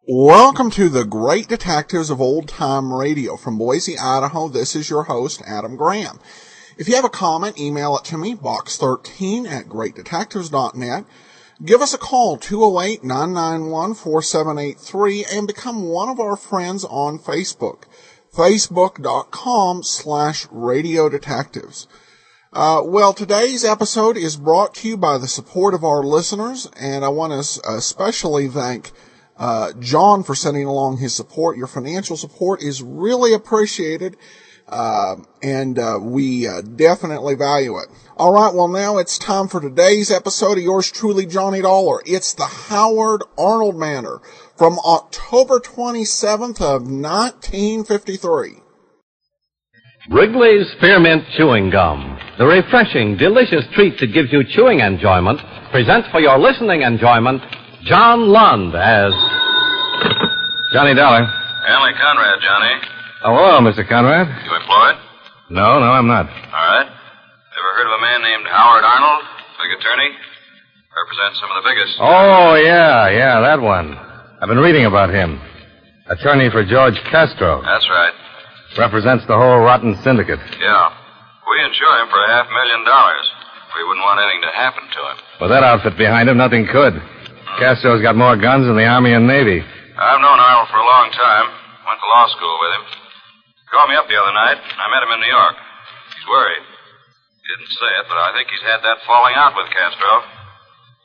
Welcome to the Great Detectives of Old Time Radio. From Boise, Idaho, this is your host, Adam Graham. If you have a comment, email it to me, box13@greatdetectives.net. Give us a call, 208-991-4783, and become one of our friends on Facebook, facebook.com/Radio Detectives. Well, today's episode is brought to you by the support of our listeners, and I want to especially thank John for sending along his support. Your financial support is really appreciated, and we definitely value it. All right, well, now it's time for today's episode of yours truly, Johnny Dollar. It's the Howard Arnold Manor from October 27th of 1953. Wrigley's Spearmint Chewing Gum, the refreshing, delicious treat that gives you chewing enjoyment, presents for your listening enjoyment John Lund as Johnny Dollar. Hanley Conrad, Johnny. Oh, hello, Mr. Conrad. You employed? No, I'm not. All right. Ever heard of a man named Howard Arnold? Big attorney? Represents some of the biggest. Oh, yeah, that one. I've been reading about him. Attorney for George Castro. That's right. Represents the whole rotten syndicate. Yeah. We insure him for $500,000. We wouldn't want anything to happen to him. With that outfit behind him, nothing could. Castro's got more guns than the Army and Navy. I've known Arnold for a long time. Went to law school with him. He called me up the other night. I met him in New York. He's worried. He didn't say it, but I think he's had that falling out with Castro.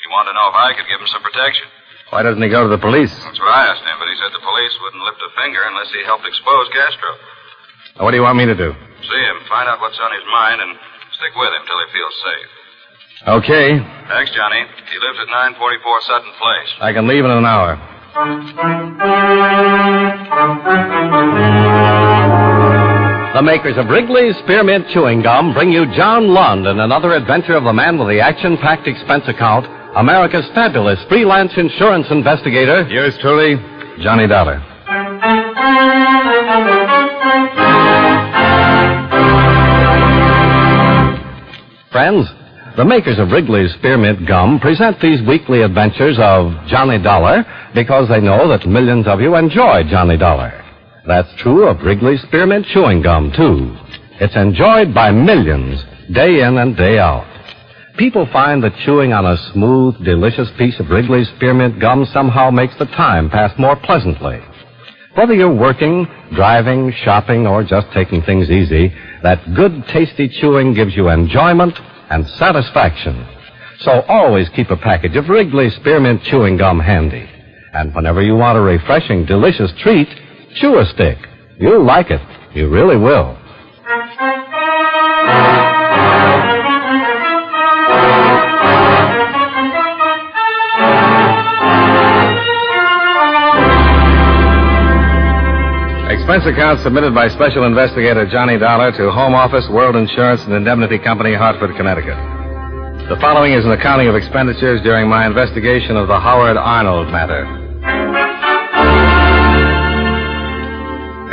He wanted to know if I could give him some protection. Why doesn't he go to the police? That's what I asked him, but he said the police wouldn't lift a finger unless he helped expose Castro. What do you want me to do? See him, find out what's on his mind, and stick with him till he feels safe. Okay. Thanks, Johnny. He lives at 944 Sutton Place. I can leave in an hour. the makers of Wrigley's Spearmint Chewing Gum bring you John Lund and another adventure of the man with the action-packed expense account, America's fabulous freelance insurance investigator. Yours truly, Johnny Dollar. Friends, the makers of Wrigley's Spearmint Gum present these weekly adventures of Johnny Dollar because they know that millions of you enjoy Johnny Dollar. That's true of Wrigley's Spearmint Chewing Gum, too. It's enjoyed by millions, day in and day out. People find that chewing on a smooth, delicious piece of Wrigley's Spearmint Gum somehow makes the time pass more pleasantly. Whether you're working, driving, shopping, or just taking things easy, that good, tasty chewing gives you enjoyment and satisfaction. So always keep a package of Wrigley's Spearmint Chewing Gum handy. And whenever you want a refreshing, delicious treat, chew a stick. You'll like it. You really will. Expense account submitted by Special Investigator Johnny Dollar to Home Office, World Insurance and Indemnity Company, Hartford, Connecticut. The following is an accounting of expenditures during my investigation of the Howard Arnold matter.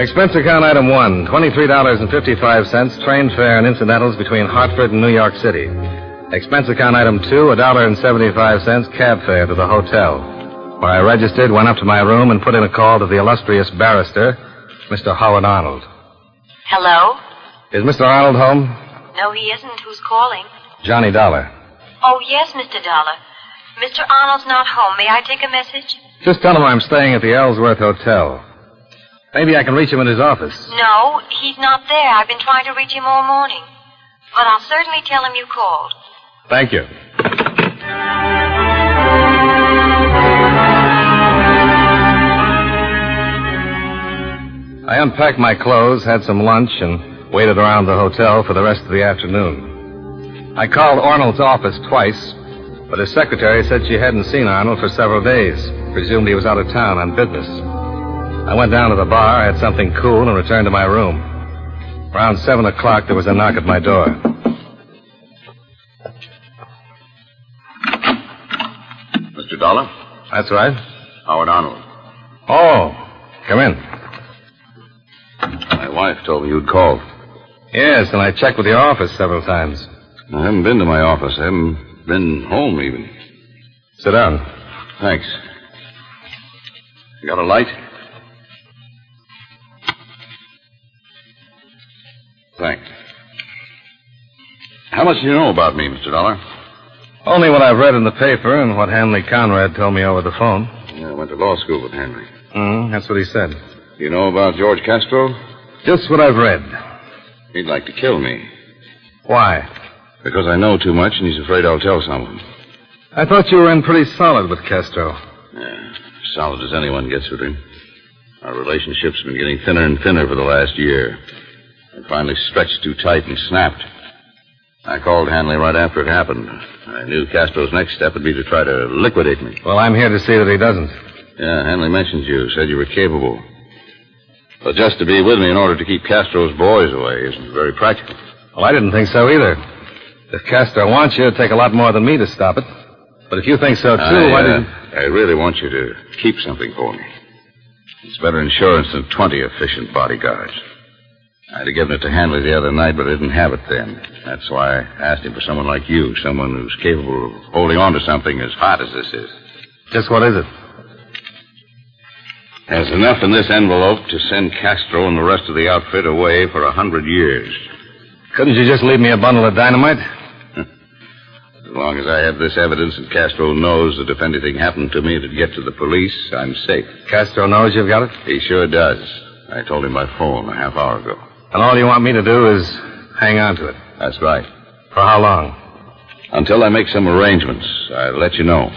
Expense account item 1, $23.55, train fare and incidentals between Hartford and New York City. Expense account item 2, $1.75, cab fare to the hotel, where I registered, went up to my room, and put in a call to the illustrious barrister, Mr. Howard Arnold. Hello? Is Mr. Arnold home? No, he isn't. Who's calling? Johnny Dollar. Oh, yes, Mr. Dollar. Mr. Arnold's not home. May I take a message? Just tell him I'm staying at the Ellsworth Hotel. Maybe I can reach him in his office. No, he's not there. I've been trying to reach him all morning. But I'll certainly tell him you called. Thank you. I unpacked my clothes, had some lunch, and waited around the hotel for the rest of the afternoon. I called Arnold's office twice, but his secretary said she hadn't seen Arnold for several days. Presumed he was out of town on business. I went down to the bar, had something cool, and returned to my room. Around 7 o'clock, there was a knock at my door. Mr. Dollar? That's right. Howard Arnold. Oh, come in. My wife told me you'd called. Yes, and I checked with your office several times. I haven't been to my office. I haven't been home, even. Sit down. Thanks. You got a light? Thanks. How much do you know about me, Mr. Dollar? Only what I've read in the paper and what Hanley Conrad told me over the phone. Yeah, I went to law school with Henry. That's what he said. You know about George Castro? Just what I've read. He'd like to kill me. Why? Because I know too much and he's afraid I'll tell someone. I thought you were in pretty solid with Castro. Yeah, solid as anyone gets with him. Our relationship's been getting thinner and thinner for the last year. It finally stretched too tight and snapped. I called Hanley right after it happened. I knew Castro's next step would be to try to liquidate me. Well, I'm here to see that he doesn't. Yeah, Hanley mentioned you, said you were capable. But just to be with me in order to keep Castro's boys away isn't very practical. Well, I didn't think so either. If Castro wants you, it'd take a lot more than me to stop it. But if you think so, too, why didn't... I really want you to keep something for me. It's better insurance than 20 efficient bodyguards. I'd have given it to Hanley the other night, but I didn't have it then. That's why I asked him for someone like you, someone who's capable of holding on to something as hot as this is. Just what is it? There's enough in this envelope to send Castro and the rest of the outfit away for 100 years. Couldn't you just leave me a bundle of dynamite? As long as I have this evidence and Castro knows that if anything happened to me it'd get to the police, I'm safe. Castro knows you've got it? He sure does. I told him by phone a half hour ago. And all you want me to do is hang on to it? That's right. For how long? Until I make some arrangements. I'll let you know.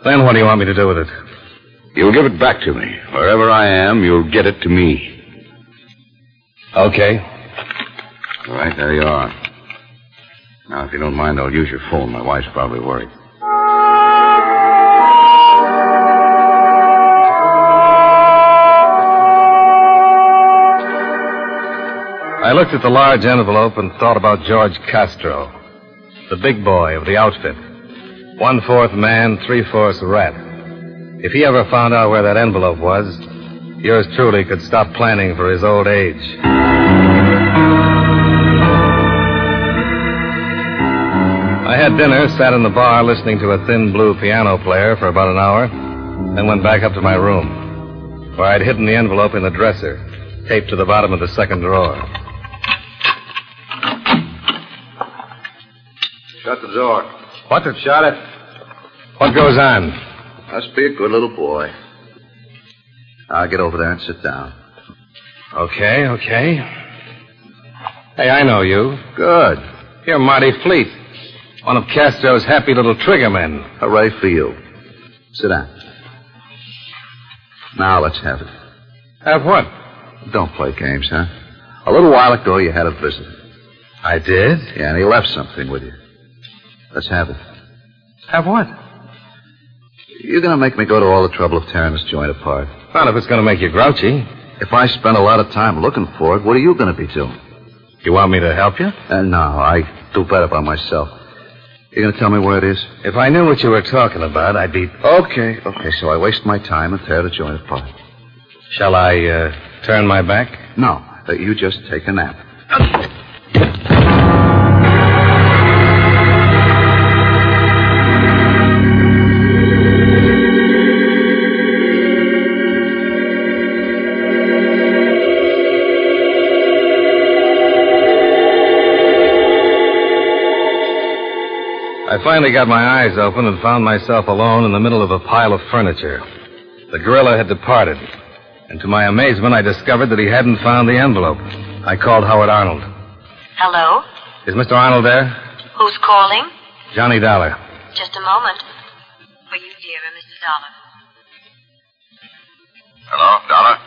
Then what do you want me to do with it? You'll give it back to me. Wherever I am, you'll get it to me. Okay. All right, there you are. Now, if you don't mind, I'll use your phone. My wife's probably worried. I looked at the large envelope and thought about George Castro, the big boy of the outfit. 1/4 man, 3/4 rat. If he ever found out where that envelope was, yours truly could stop planning for his old age. I had dinner, sat in the bar listening to a thin blue piano player for about an hour, then went back up to my room, where I'd hidden the envelope in the dresser, taped to the bottom of the second drawer. Shut the door. What? Shut it. What goes on? Must be a good little boy. I'll get over there and sit down. Okay. Hey, I know you. Good. You're Marty Fleet, one of Castro's happy little triggermen. Hooray for you. Sit down. Now let's have it. Have what? Don't play games, huh? A little while ago you had a visitor. I did? Yeah, and he left something with you. Let's have it. Have what? You're going to make me go to all the trouble of tearing this joint apart. Not if it's going to make you grouchy. If I spend a lot of time looking for it, what are you going to be doing? You want me to help you? No, I do better by myself. You're going to tell me where it is? If I knew what you were talking about, I'd be... Okay, so I waste my time and tear the joint apart. Shall I, turn my back? No, you just take a nap. I finally got my eyes open and found myself alone in the middle of a pile of furniture. The gorilla had departed, and to my amazement, I discovered that he hadn't found the envelope. I called Howard Arnold. Hello? Is Mr. Arnold there? Who's calling? Johnny Dollar. Just a moment. For you, dearer, Mr. Dollar. Hello, Dollar?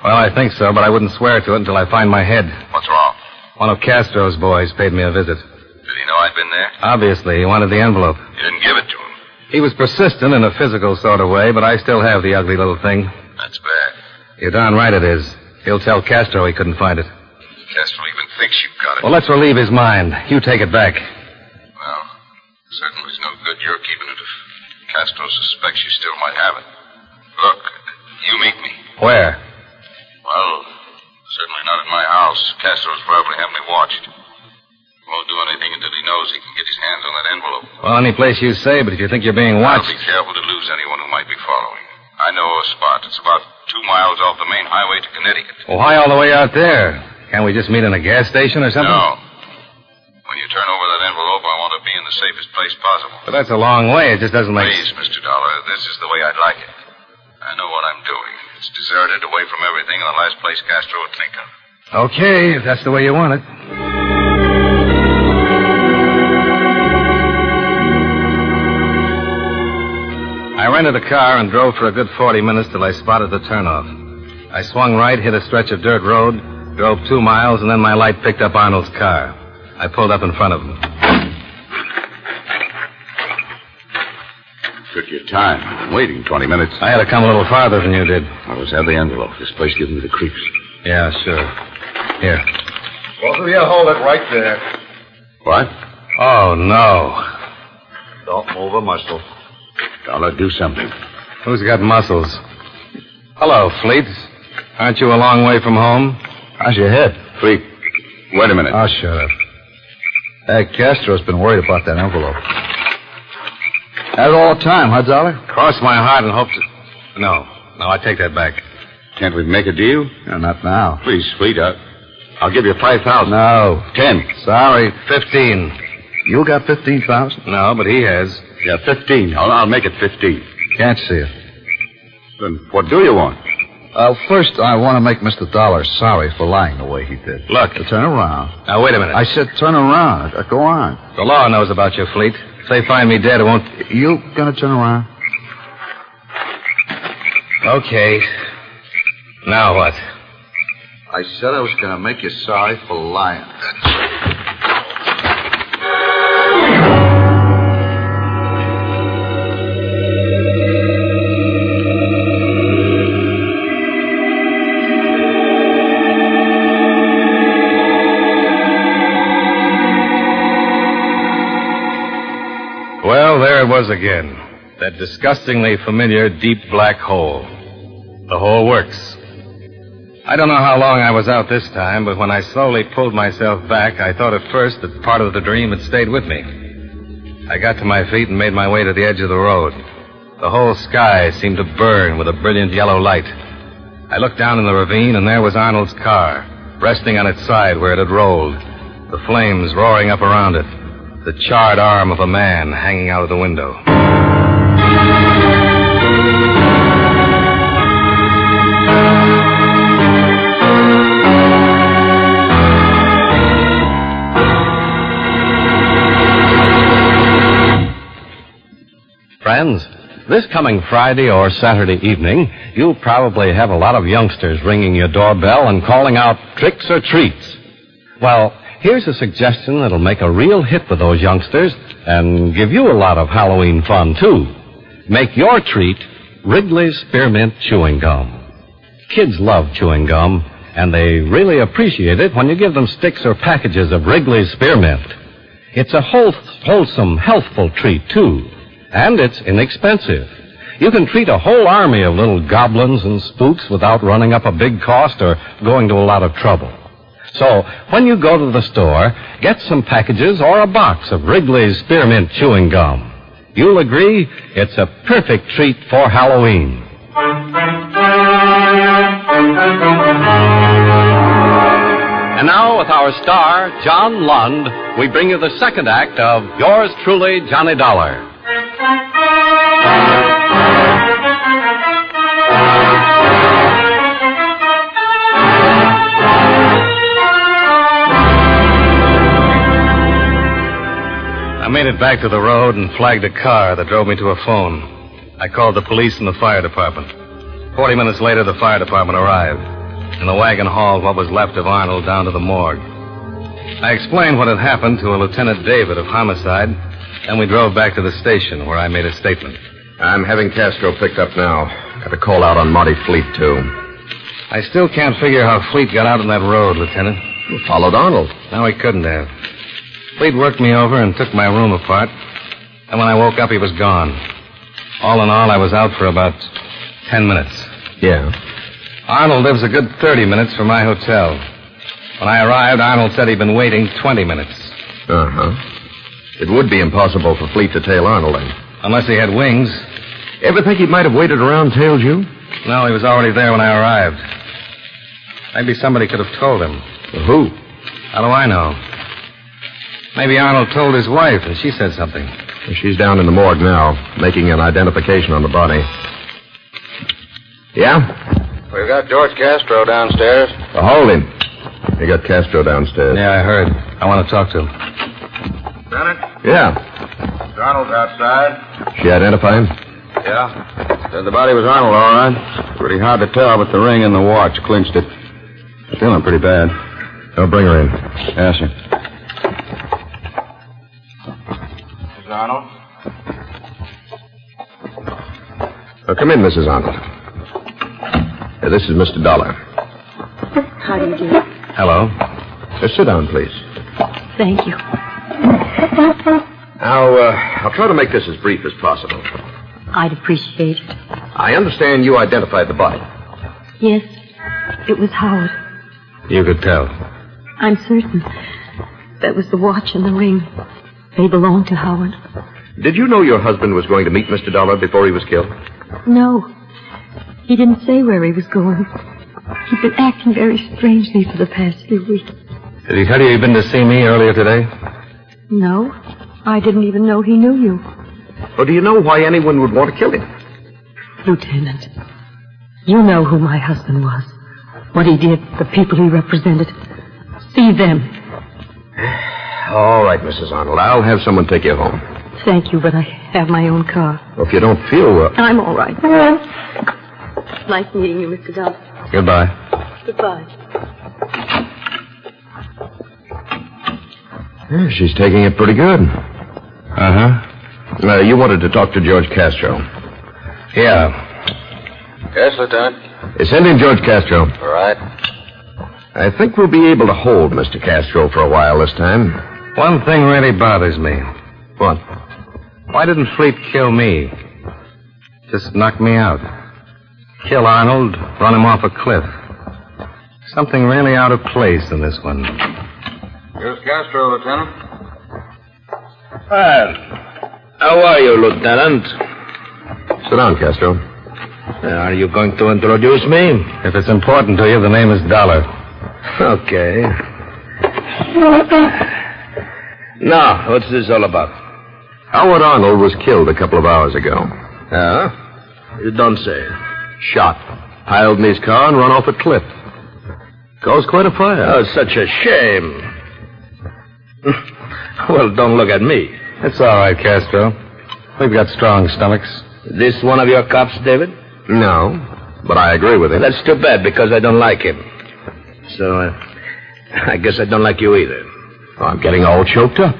Well, I think so, but I wouldn't swear to it until I find my head. What's wrong? One of Castro's boys paid me a visit. Did he know I'd been there? Obviously, he wanted the envelope. You didn't give it to him. He was persistent in a physical sort of way, but I still have the ugly little thing. That's bad. You're darn right it is. He'll tell Castro he couldn't find it. Castro even thinks you've got it. Well, let's relieve his mind. You take it back. Well, certainly it's no good you're keeping it if Castro suspects you still might have it. Look, you meet me. Where? Well, certainly not in my house. Castro's probably having me watched. He won't do anything until he knows he can get his hands on that envelope. Well, any place you say, but if you think you're being watched... I'll be careful to lose anyone who might be following. I know a spot. It's about 2 miles off the main highway to Connecticut. Well, why all the way out there? Can't we just meet in a gas station or something? No. When you turn over that envelope, I want to be in the safest place possible. But that's a long way. It just doesn't make... Please, Mr. Dollar, this is the way I'd like it. I know what I'm doing. It's deserted, away from everything, and the last place Castro would think of. Okay, if that's the way you want it. I rented a car and drove for a good 40 minutes till I spotted the turnoff. I swung right, hit a stretch of dirt road, drove 2 miles, and then my light picked up Arnold's car. I pulled up in front of him. Took your time. I've been waiting 20 minutes. I had to come a little farther than you did. Well, let's have the envelope. This place gives me the creeps. Yeah, sure. Here. Both of you hold it right there. What? Oh, no. Don't move a muscle. Dollar, do something. Who's got muscles? Hello, Fleet. Aren't you a long way from home? How's your head? Fleet, wait a minute. Oh, shut up. Hey, Castro's been worried about that envelope. Had it all the time, huh, Dollar? Cross my heart and hope to... No, I take that back. Can't we make a deal? No, not now. Please, Fleet, I'll give you 5,000. No. 10. Sorry. 15. You got 15,000? No, but he has. Yeah, 15. I'll make it 15. Can't see it. Then what do you want? First, I want to make Mr. Dollar sorry for lying the way he did. Look. Turn around. Now, wait a minute. I said turn around. Go on. The law knows about your Fleet. If they find me dead, it won't... You gonna turn around? Okay. Now what? I said I was gonna make you sorry for lying. Well, there it was again. That disgustingly familiar deep black hole. The hole works. I don't know how long I was out this time, but when I slowly pulled myself back, I thought at first that part of the dream had stayed with me. I got to my feet and made my way to the edge of the road. The whole sky seemed to burn with a brilliant yellow light. I looked down in the ravine, and there was Arnold's car, resting on its side where it had rolled, the flames roaring up around it, the charred arm of a man hanging out of the window. Friends, this coming Friday or Saturday evening, you'll probably have a lot of youngsters ringing your doorbell and calling out tricks or treats. Well, here's a suggestion that'll make a real hit with those youngsters and give you a lot of Halloween fun, too. Make your treat Wrigley's Spearmint Chewing Gum. Kids love chewing gum, and they really appreciate it when you give them sticks or packages of Wrigley's Spearmint. It's a wholesome, healthful treat, too. And it's inexpensive. You can treat a whole army of little goblins and spooks without running up a big cost or going to a lot of trouble. So, when you go to the store, get some packages or a box of Wrigley's Spearmint Chewing Gum. You'll agree it's a perfect treat for Halloween. And now, with our star, John Lund, we bring you the second act of Yours Truly, Johnny Dollar. I made it back to the road and flagged a car that drove me to a phone. I called the police and the fire department. 40 minutes later, the fire department arrived, and the wagon hauled what was left of Arnold down to the morgue. I explained what had happened to a Lieutenant David of homicide, and we drove back to the station where I made a statement. I'm having Castro picked up now. Got a call out on Monty Fleet, too. I still can't figure how Fleet got out on that road, Lieutenant. You followed Arnold. No, he couldn't have. Fleet worked me over and took my room apart. And when I woke up, he was gone. All in all, I was out for about 10 minutes. Yeah. Arnold lives a good 30 minutes from my hotel. When I arrived, Arnold said he'd been waiting 20 minutes. Uh-huh. It would be impossible for Fleet to tail Arnold then. Unless he had wings. Ever think he might have waited around, tailed you? No, he was already there when I arrived. Maybe somebody could have told him. Who? How do I know? Maybe Arnold told his wife, and she said something. She's down in the morgue now, making an identification on the body. Yeah? We've got George Castro downstairs. Hold him. You got Castro downstairs. Yeah, I heard. I want to talk to him. Bennett? Yeah. Arnold's outside. She identify him? Yeah. Said the body was Arnold, all right. Pretty hard to tell, but the ring and the watch clinched it. Feeling pretty bad. I'll bring her in. Yes, sir. Mrs. Arnold? Come in, Mrs. Arnold. This is Mr. Dollar. How do you do? Hello. Sit down, please. Thank you. Now, I'll try to make this as brief as possible. I'd appreciate it. I understand you identified the body. Yes, it was Howard. You could tell. I'm certain. That was the watch and the ring. They belonged to Howard. Did you know your husband was going to meet Mr. Dollar before he was killed? No. He didn't say where he was going. He'd been acting very strangely for the past few weeks. Did he tell you he'd been to see me earlier today? No. I didn't even know he knew you. Or do you know why anyone would want to kill him? Lieutenant, you know who my husband was. What he did, the people he represented. See them. All right, Mrs. Arnold. I'll have someone take you home. Thank you, but I have my own car. Well, if you don't feel well... I'm all right. Nice meeting you, Mr. Dollar. Goodbye. Goodbye. Yeah, she's taking it pretty good. Uh-huh. You wanted to talk to George Castro. Yeah. Yes, Lieutenant. Send in George Castro. All right. I think we'll be able to hold Mr. Castro for a while this time. One thing really bothers me. What? Why didn't Fleet kill me? Just knock me out. Kill Arnold, run him off a cliff. Something really out of place in this one. Here's Castro, Lieutenant. Well, how are you, Lieutenant? Sit down, Castro. Are you going to introduce me? If it's important to you, the name is Dollar. Okay. Now, what's this all about? Howard Arnold was killed a couple of hours ago. Huh? You don't say. Shot. Piled in his car and run off a cliff. Caused quite a fire. Oh, such a shame. Well, don't look at me. It's all right, Castro. We've got strong stomachs. This one of your cops, David? No, but I agree with him. That's too bad, because I don't like him. So, I guess I don't like you either. I'm getting all choked up.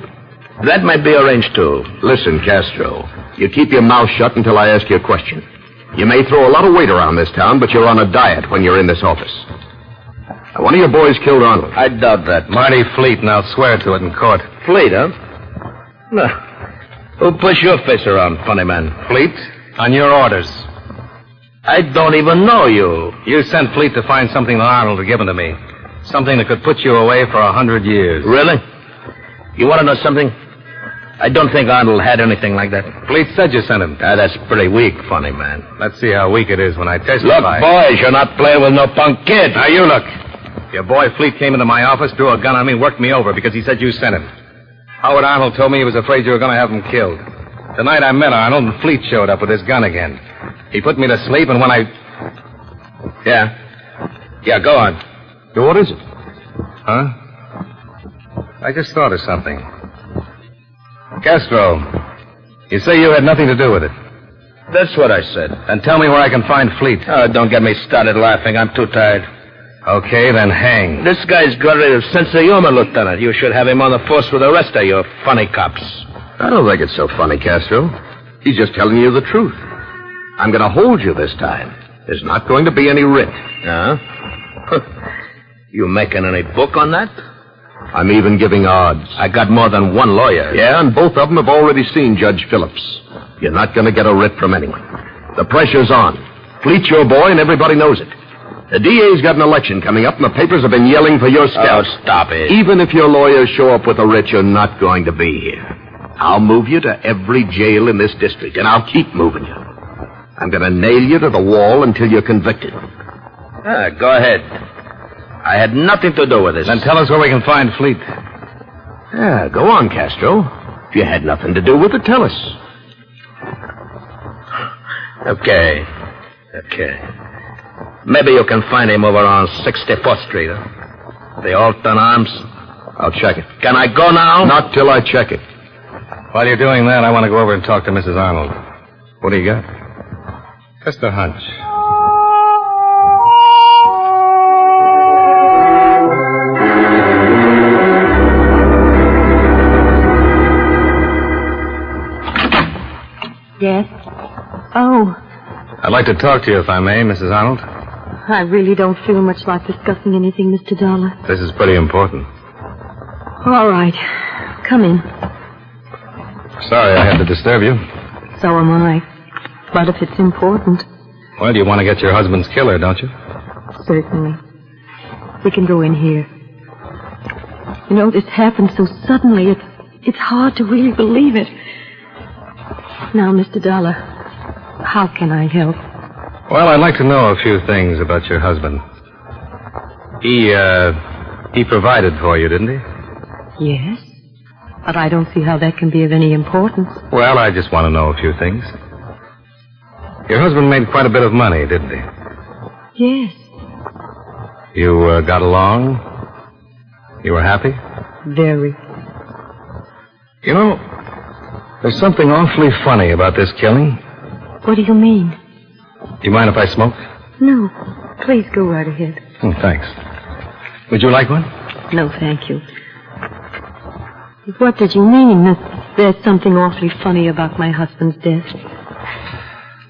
That might be arranged, too. Listen, Castro, you keep your mouth shut until I ask you a question. You may throw a lot of weight around this town, but you're on a diet when you're in this office. One of your boys killed Arnold. I doubt that. Marty Fleet, and I'll swear to it in court. Fleet, huh? No. Who pushed your face around, funny man? Fleet, on your orders. I don't even know you. You sent Fleet to find something that Arnold had given to me. Something that could put you away for 100 years. Really? You want to know something? I don't think Arnold had anything like that. Fleet said you sent him. That's pretty weak, funny man. Let's see how weak it is when I testify. Look, boys, you're not playing with no punk kid. Now, you look. Your boy Fleet came into my office, drew a gun on me, worked me over because he said you sent him. Howard Arnold told me he was afraid you were going to have him killed. Tonight I met Arnold, and Fleet showed up with his gun again. He put me to sleep, and when I... Yeah, go on. What is it? Huh? I just thought of something. Castro, you say you had nothing to do with it. That's what I said. Then tell me where I can find Fleet. Oh, don't get me started laughing. I'm too tired. Okay, then hang. This guy's got a sense of humor, Lieutenant. You should have him on the force with the rest of your funny cops. I don't think it's so funny, Castro. He's just telling you the truth. I'm going to hold you this time. There's not going to be any writ. Huh? You making any book on that? I'm even giving odds. I got more than one lawyer. Yeah, and both of them have already seen Judge Phillips. You're not going to get a writ from anyone. The pressure's on. Fleet's your boy, and everybody knows it. The DA's got an election coming up, and the papers have been yelling for your scalp. Oh, stop it. Even if your lawyers show up with a writ, you're not going to be here. I'll move you to every jail in this district, and I'll keep moving you. I'm going to nail you to the wall until you're convicted. Go ahead. I had nothing to do with this. Then tell us where we can find Fleet. Yeah, go on, Castro. If you had nothing to do with it, tell us. Okay. Maybe you can find him over on 64th Street, huh? The Alton Arms. I'll check it. Can I go now? Not till I check it. While you're doing that, I want to go over and talk to Mrs. Arnold. What do you got? Just a hunch. Yes? Oh, I'd like to talk to you, if I may, Mrs. Arnold. I really don't feel much like discussing anything, Mr. Dollar. This is pretty important. All right. Come in. Sorry I had to disturb you. So am I. But if it's important, Well, you want to get your husband's killer, don't you? certainly. We can go in here. You know, this happened so suddenly, it's hard to really believe it. Now, Mr. Dollar, how can I help? Well, I'd like to know a few things about your husband. He provided for you, didn't he? Yes? But I don't see how that can be of any importance. Well, I just want to know a few things. Your husband made quite a bit of money, didn't he? Yes. You got along? You were happy? Very. You know, there's something awfully funny about this killing. What do you mean? Do you mind if I smoke? No. Please go right ahead. Thanks. Would you like one? No, thank you. What did you mean that there's something awfully funny about my husband's death?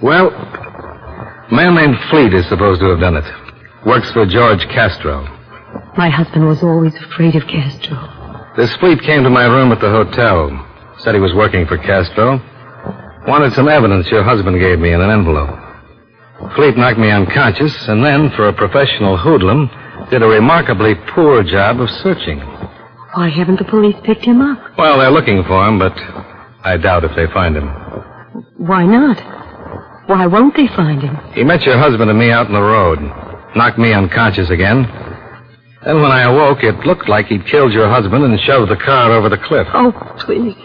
Well, a man named Fleet is supposed to have done it. Works for George Castro. My husband was always afraid of Castro. This Fleet came to my room at the hotel. Said he was working for Castro. Wanted some evidence your husband gave me in an envelope. Fleet knocked me unconscious, and then, for a professional hoodlum, did a remarkably poor job of searching. Why haven't the police picked him up? Well, they're looking for him, but I doubt if they find him. Why not? Why won't they find him? He met your husband and me out on the road. Knocked me unconscious again. Then when I awoke, it looked like he'd killed your husband and shoved the car over the cliff. Oh, please.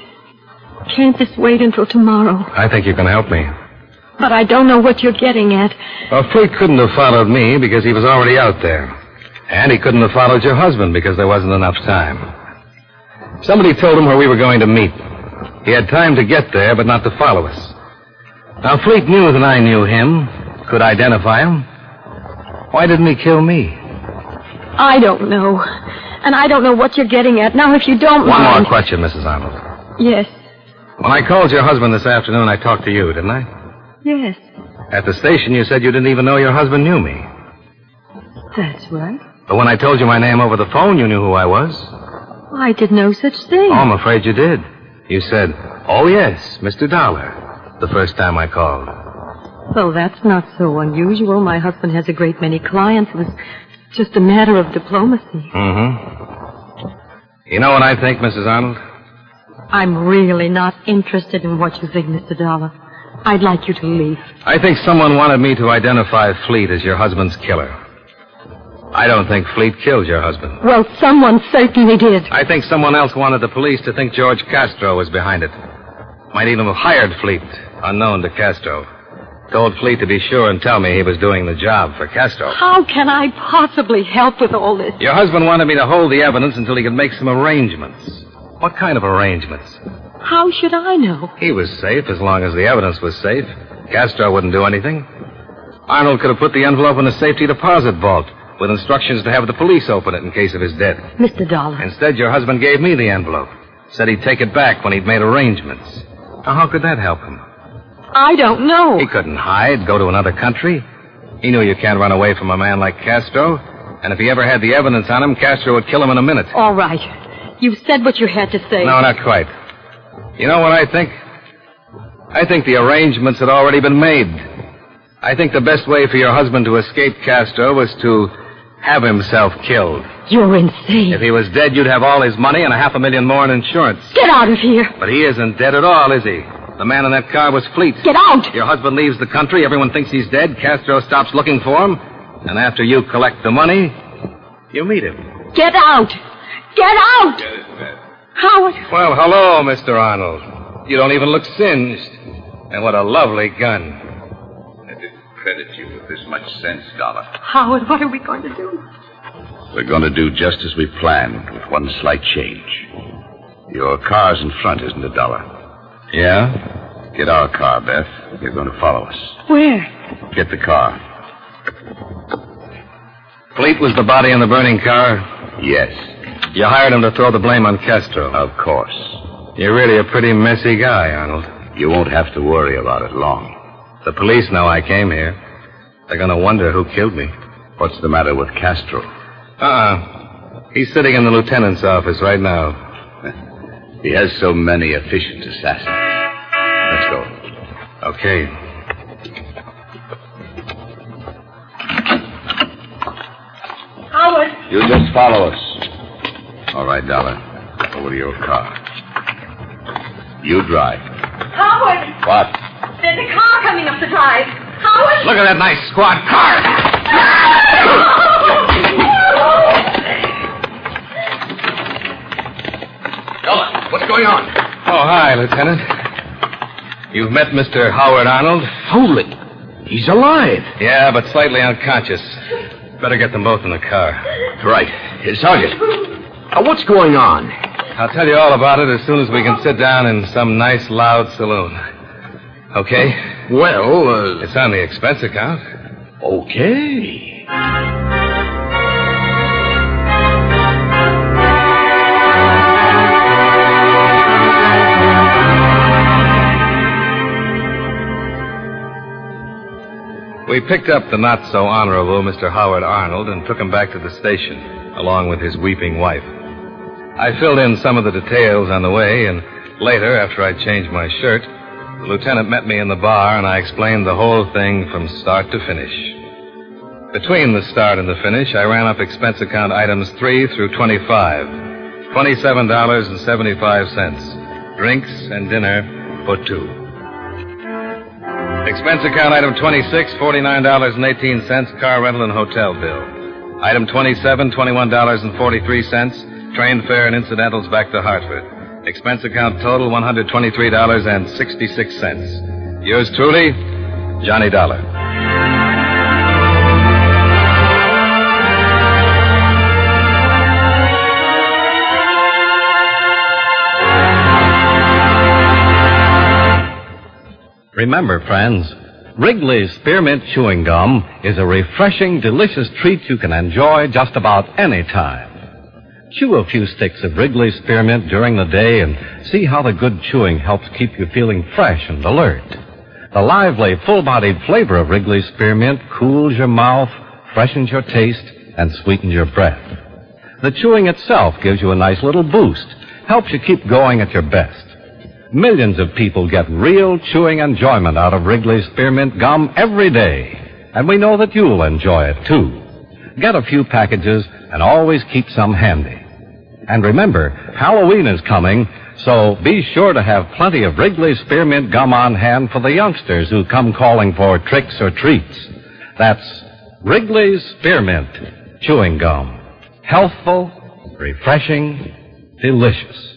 Can't this wait until tomorrow? I think you can help me. But I don't know what you're getting at. Well, Fleet couldn't have followed me because he was already out there. And he couldn't have followed your husband because there wasn't enough time. Somebody told him where we were going to meet. He had time to get there, but not to follow us. Now, Fleet knew that I knew him, could identify him. Why didn't he kill me? I don't know. And I don't know what you're getting at. Now, if you don't One mind... more question, Mrs. Arnold. Yes. When I called your husband this afternoon, I talked to you, didn't I? Yes. At the station, you said you didn't even know your husband knew me. That's right. But when I told you my name over the phone, you knew who I was. I did no such thing. Oh, I'm afraid you did. You said, "Oh, yes, Mr. Dollar," the first time I called. Well, that's not so unusual. My husband has a great many clients. It was just a matter of diplomacy. Mm-hmm. You know what I think, Mrs. Arnold? I'm really not interested in what you think, Mr. Dollar. I'd like you to leave. I think someone wanted me to identify Fleet as your husband's killer. I don't think Fleet killed your husband. Well, someone certainly did. I think someone else wanted the police to think George Castro was behind it. Might even have hired Fleet, unknown to Castro. Told Fleet to be sure and tell me he was doing the job for Castro. How can I possibly help with all this? Your husband wanted me to hold the evidence until he could make some arrangements. What kind of arrangements? How should I know? He was safe as long as the evidence was safe. Castro wouldn't do anything. Arnold could have put the envelope in the safety deposit vault with instructions to have the police open it in case of his death. Mr. Dollar. Instead, your husband gave me the envelope. Said he'd take it back when he'd made arrangements. Now, how could that help him? I don't know. He couldn't hide, go to another country. He knew you can't run away from a man like Castro. And if he ever had the evidence on him, Castro would kill him in a minute. All right. You've said what you had to say. No, not quite. You know what I think? I think the arrangements had already been made. I think the best way for your husband to escape Castro was to have himself killed. You're insane. If he was dead, you'd have all his money and $500,000 more in insurance. Get out of here. But he isn't dead at all, is he? The man in that car was Fleet. Get out. Your husband leaves the country, everyone thinks he's dead, Castro stops looking for him, and after you collect the money, you meet him. Get out. Get out. Howard. Well, hello, Mr. Arnold. You don't even look singed. And what a lovely gun. I didn't credit you with this much sense, Dollar. Howard, what are we going to do? We're going to do just as we planned, with one slight change. Your car's in front, isn't it, Dollar? Yeah? Get our car, Beth. You're going to follow us. Where? Get the car. Fleet was the body in the burning car? Yes. You hired him to throw the blame on Castro? Of course. You're really a pretty messy guy, Arnold. You won't have to worry about it long. The police know I came here. They're going to wonder who killed me. What's the matter with Castro? He's sitting in the lieutenant's office right now. He has so many efficient assassins. Let's go. Okay. Howard. You just follow us. All right, Dollar. Over to your car. You drive. Howard. What? There's a car coming up the drive. Howard. Look at that nice squad car. Dollar, what's going on? Oh, hi, Lieutenant. You've met Mr. Howard Arnold? Holy. He's alive. Yeah, but slightly unconscious. Better get them both in the car. Right. Sergeant, what's going on? I'll tell you all about it as soon as we can sit down in some nice, loud saloon. Okay? Well, It's on the expense account. Okay. We picked up the not-so-honorable Mr. Howard Arnold and took him back to the station, along with his weeping wife. I filled in some of the details on the way, and later, after I changed my shirt, the lieutenant met me in the bar, and I explained the whole thing from start to finish. Between the start and the finish, I ran up expense account items 3 through 25, $27.75, drinks and dinner for two. Expense account item 26, $49.18, car rental and hotel bill. Item 27, $21.43, train fare and incidentals back to Hartford. Expense account total, $123.66. Yours truly, Johnny Dollar. Remember, friends, Wrigley's Spearmint Chewing Gum is a refreshing, delicious treat you can enjoy just about any time. Chew a few sticks of Wrigley's Spearmint during the day and see how the good chewing helps keep you feeling fresh and alert. The lively, full-bodied flavor of Wrigley's Spearmint cools your mouth, freshens your taste, and sweetens your breath. The chewing itself gives you a nice little boost, helps you keep going at your best. Millions of people get real chewing enjoyment out of Wrigley's Spearmint Gum every day, and we know that you'll enjoy it, too. Get a few packages and always keep some handy. And remember, Halloween is coming, so be sure to have plenty of Wrigley's Spearmint Gum on hand for the youngsters who come calling for tricks or treats. That's Wrigley's Spearmint Chewing Gum. Healthful, refreshing, delicious.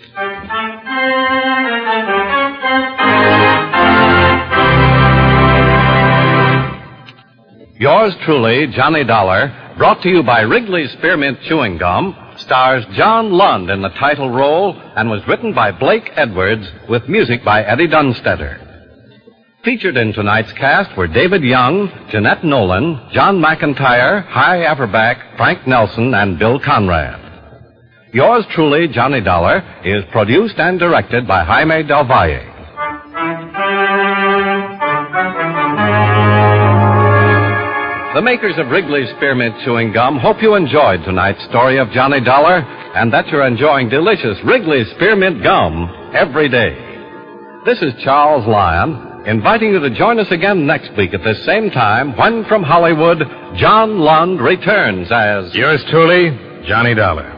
Yours truly, Johnny Dollar, brought to you by Wrigley's Spearmint Chewing Gum, stars John Lund in the title role and was written by Blake Edwards with music by Eddie Dunstetter. Featured in tonight's cast were David Young, Jeanette Nolan, John McIntyre, Hy Averback, Frank Nelson, and Bill Conrad. Yours truly, Johnny Dollar, is produced and directed by Jaime Del Valle. The makers of Wrigley's Spearmint Chewing Gum hope you enjoyed tonight's story of Johnny Dollar and that you're enjoying delicious Wrigley's Spearmint Gum every day. This is Charles Lyon, inviting you to join us again next week at this same time when from Hollywood, John Lund returns as... Yours truly, Johnny Dollar.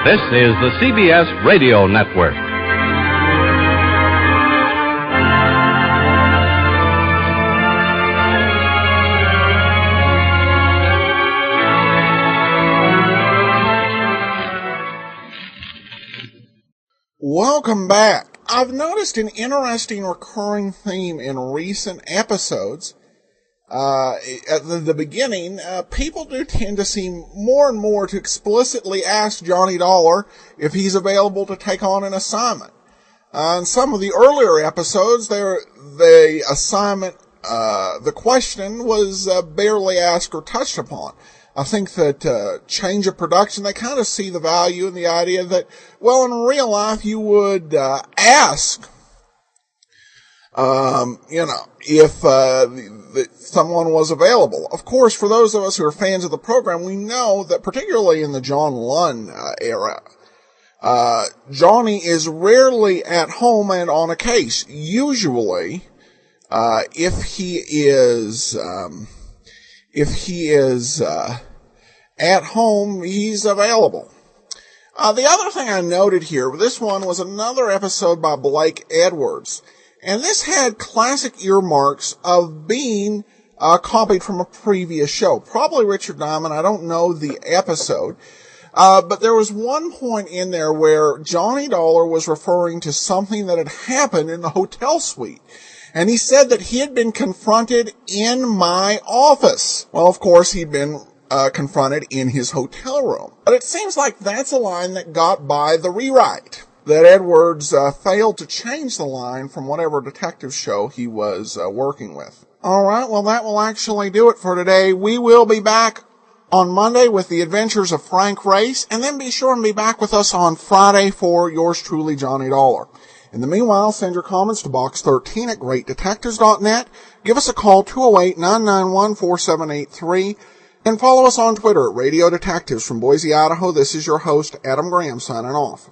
This is the CBS Radio Network. Welcome back. I've noticed an interesting recurring theme in recent episodes. At the beginning, people do tend to seem more and more to explicitly ask Johnny Dollar if he's available to take on an assignment. In some of the earlier episodes, the assignment, the question was barely asked or touched upon. I think that change of production, they kind of see the value in the idea that, well, in real life, you would ask, if someone was available. Of course, for those of us who are fans of the program, we know that particularly in the John Lund era, Johnny is rarely at home and on a case. Usually, if he is at home, he's available. The other thing I noted here, this one was another episode by Blake Edwards, and this had classic earmarks of being copied from a previous show. Probably Richard Diamond, I don't know the episode. But there was one point in there where Johnny Dollar was referring to something that had happened in the hotel suite. And he said that he had been confronted in my office. Well, of course, he'd been confronted in his hotel room. But it seems like that's a line that got by the rewrite. That Edwards failed to change the line from whatever detective show he was working with. All right, well, that will actually do it for today. We will be back on Monday with the adventures of Frank Race, and then be sure and be back with us on Friday for yours truly, Johnny Dollar. In the meanwhile, send your comments to box 13 at greatdetectives.net. Give us a call, 208-991-4783, and follow us on Twitter at Radio Detectives. From Boise, Idaho, this is your host, Adam Graham, signing off.